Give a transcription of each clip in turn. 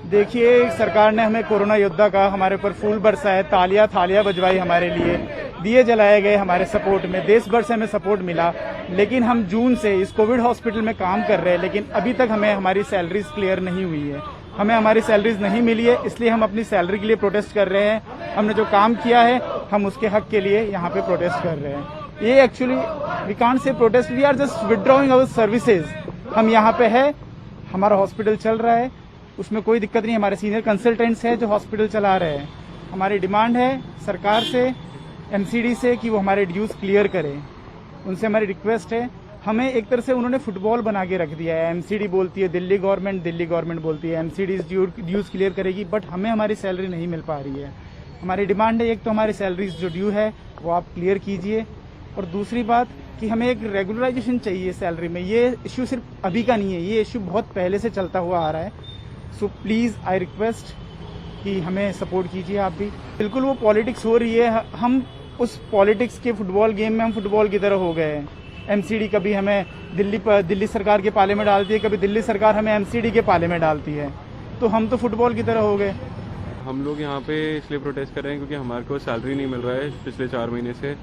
देखिए, सरकार ने हमें कोरोना योद्धा का हमारे ऊपर फूल बरसाए, तालियां थालियां बजवाई हमारे लिए, दिए जलाए गए हमारे सपोर्ट में, देश भर से हमें सपोर्ट मिला। लेकिन हम जून से इस कोविड हॉस्पिटल में काम कर रहे हैं, लेकिन अभी तक हमें हमारी सैलरीज क्लियर नहीं हुई है। हमें हमारी सैलरीज नहीं मिली है, इसलिए हम अपनी सैलरी के लिए प्रोटेस्ट कर रहे हैं। हमने जो काम किया है, हम उसके हक के लिए यहाँ पे प्रोटेस्ट कर रहे हैं। ये actually we can't say protest, we are just withdrawing our services. हम यहाँ पे है, हमारा हॉस्पिटल चल रहा है, उसमें कोई दिक्कत नहीं। हमारे सीनियर कंसल्टेंट्स हैं जो हॉस्पिटल चला रहे हैं। हमारी डिमांड है सरकार से, एमसीडी से, कि वो हमारे ड्यूज क्लियर करें। उनसे हमारी रिक्वेस्ट है। हमें एक तरह से उन्होंने फुटबॉल बना के रख दिया है। एमसीडी बोलती है दिल्ली गवर्नमेंट बोलती है एमसीडी ड्यूज क्लियर करेगी, बट हमें हमारी सैलरी नहीं मिल पा रही है। हमारी डिमांड है, एक तो हमारी सैलरीज जो ड्यू है वो आप क्लियर कीजिए, और दूसरी बात कि हमें एक रेगुलराइजेशन चाहिए सैलरी में। ये इश्यू सिर्फ अभी का नहीं है, ये इश्यू बहुत पहले से चलता हुआ आ रहा है। सो प्लीज़ आई रिक्वेस्ट कि हमें सपोर्ट कीजिए आप भी। बिल्कुल वो पॉलिटिक्स हो रही है, हम उस पॉलिटिक्स के फुटबॉल गेम में हम फुटबॉल की तरह हो गए हैं। एमसीडी कभी हमें दिल्ली सरकार के पाले में डालती है, कभी दिल्ली सरकार हमें एमसीडी के पाले में डालती है, तो हम तो फुटबॉल की तरह हो गए। हम लोग यहाँ पे इसलिए प्रोटेस्ट कर रहे हैं क्योंकि हमारे को सैलरी नहीं मिल रहा है पिछले 4 महीने से,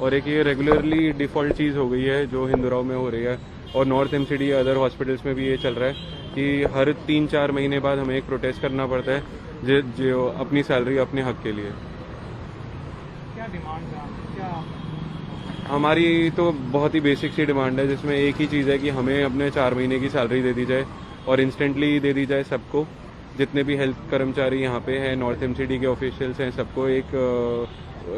और एक ये रेगुलरली डिफ़ॉल्ट चीज़ हो गई है जो हिंदुराव में हो रही है, और नॉर्थ एमसीडी अदर हॉस्पिटल्स में भी ये चल रहा है कि हर 3-4 महीने बाद हमें एक प्रोटेस्ट करना पड़ता है जो अपनी सैलरी अपने हक के लिए। क्या डिमांड है? क्या हमारी तो बहुत ही बेसिक सी डिमांड है, जिसमें एक ही चीज़ है कि हमें अपने 4 महीने की सैलरी दे दी जाए, और इंस्टेंटली दे दी जाए सबको। जितने भी हेल्थ कर्मचारी यहाँ पे हैं, नॉर्थ एमसीडी के ऑफिशियल्स हैं, सबको एक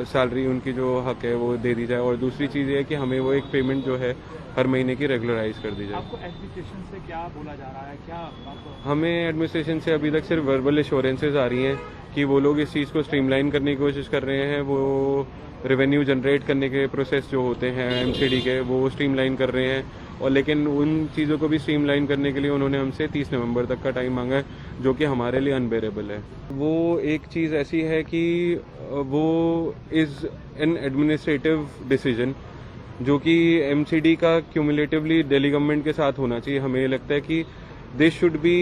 सैलरी उनकी जो हक है वो दे दी जाए। और दूसरी चीज़ ये है कि हमें वो एक पेमेंट जो है हर महीने की रेगुलराइज कर दी जाए। आपको एडमिनिस्ट्रेशन से क्या बोला जा रहा है? क्या आपको? हमें एडमिनिस्ट्रेशन से अभी तक सिर्फ वर्बल एश्योरेंसेज आ रही हैं कि वो लोग इस चीज़ को स्ट्रीमलाइन करने की कोशिश कर रहे हैं। वो रेवेन्यू जनरेट करने के प्रोसेस जो होते हैं एमसीडी के, वो स्ट्रीमलाइन कर रहे हैं, और लेकिन उन चीज़ों को भी स्ट्रीमलाइन करने के लिए उन्होंने हमसे 30 नवंबर तक का टाइम मांगा है, जो कि हमारे लिए अनबेरेबल है। वो एक चीज़ ऐसी है कि वो इज़ एन एडमिनिस्ट्रेटिव डिसीजन जो कि एमसीडी का क्यूमुलेटिवली दिल्ली गवर्नमेंट के साथ होना चाहिए। हमें लगता है कि दिस शुड बी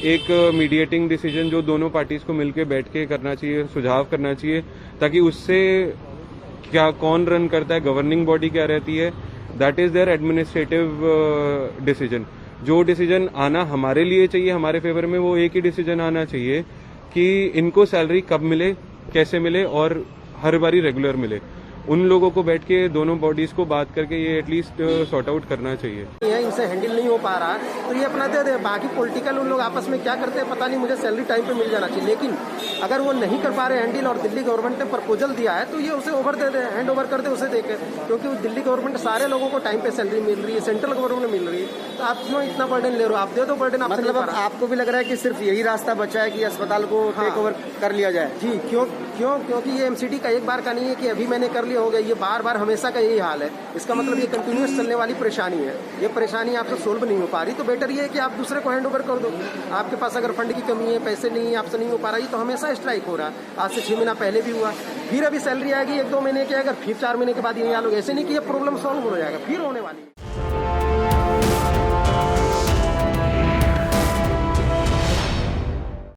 एक मीडिएटिंग डिसीजन जो दोनों पार्टीज़ को मिलकर बैठ के करना चाहिए, सुझाव करना चाहिए, ताकि उससे क्या कौन रन करता है, गवर्निंग बॉडी क्या रहती है, that is there administrative decision. जो डिसीजन आना हमारे लिए चाहिए, हमारे फेवर में, वो एक ही डिसीजन आना चाहिए कि इनको सैलरी कब मिले, कैसे मिले, और हर बारी रेगुलर मिले। उन लोगों को बैठ के दोनों बॉडीज को बात करके ये एटलीस्ट सॉर्ट आउट करना चाहिए। इनसे हैंडल नहीं हो पा रहा तो ये अपना दे दे। बाकी पॉलिटिकल उन लोग आपस में क्या करते हैं पता नहीं, मुझे सैलरी टाइम पे मिल जाना चाहिए। लेकिन अगर वो नहीं कर पा रहे हैंडल और दिल्ली गवर्नमेंट ने प्रपोजल दिया है तो ये उसे ओवर दे दे, हैंड ओवर कर दे उसे देकर, क्योंकि दिल्ली गवर्नमेंट सारे लोगों को टाइम पे सैलरी मिल रही है, सेंट्रल गवर्नमेंट मिल रही है। तो आप क्यों इतना बर्डन ले रहे हो? आप दे दो बर्डन। मतलब अब आपको भी लग रहा है कि सिर्फ यही रास्ता बचा है कि अस्पताल को टेक ओवर कर लिया जाए? जी, क्योंकि ये एमसीडी का एक बार का नहीं है कि अभी मैंने कर लिया हो गया, ये बार हमेशा का यही हाल है। इसका मतलब ये कंटिन्यूस चलने वाली परेशानी है। ये परेशानी आपसे सोल्व नहीं हो पा रही, तो बेटर ये है कि आप दूसरे को हैंड ओवर कर दो। आपके पास अगर फंड की कमी है, पैसे नहीं है, आपसे नहीं हो पा रहा, ये तो हमेशा स्ट्राइक हो रहा है। आज से 6 महीना पहले भी हुआ, फिर अभी सैलरी आएगी 1-2 महीने के, अगर फिर 4 महीने के बाद ये लोग ऐसे नहीं कि ये प्रॉब्लम सॉल्व हो जाएगा, फिर होने वाली है।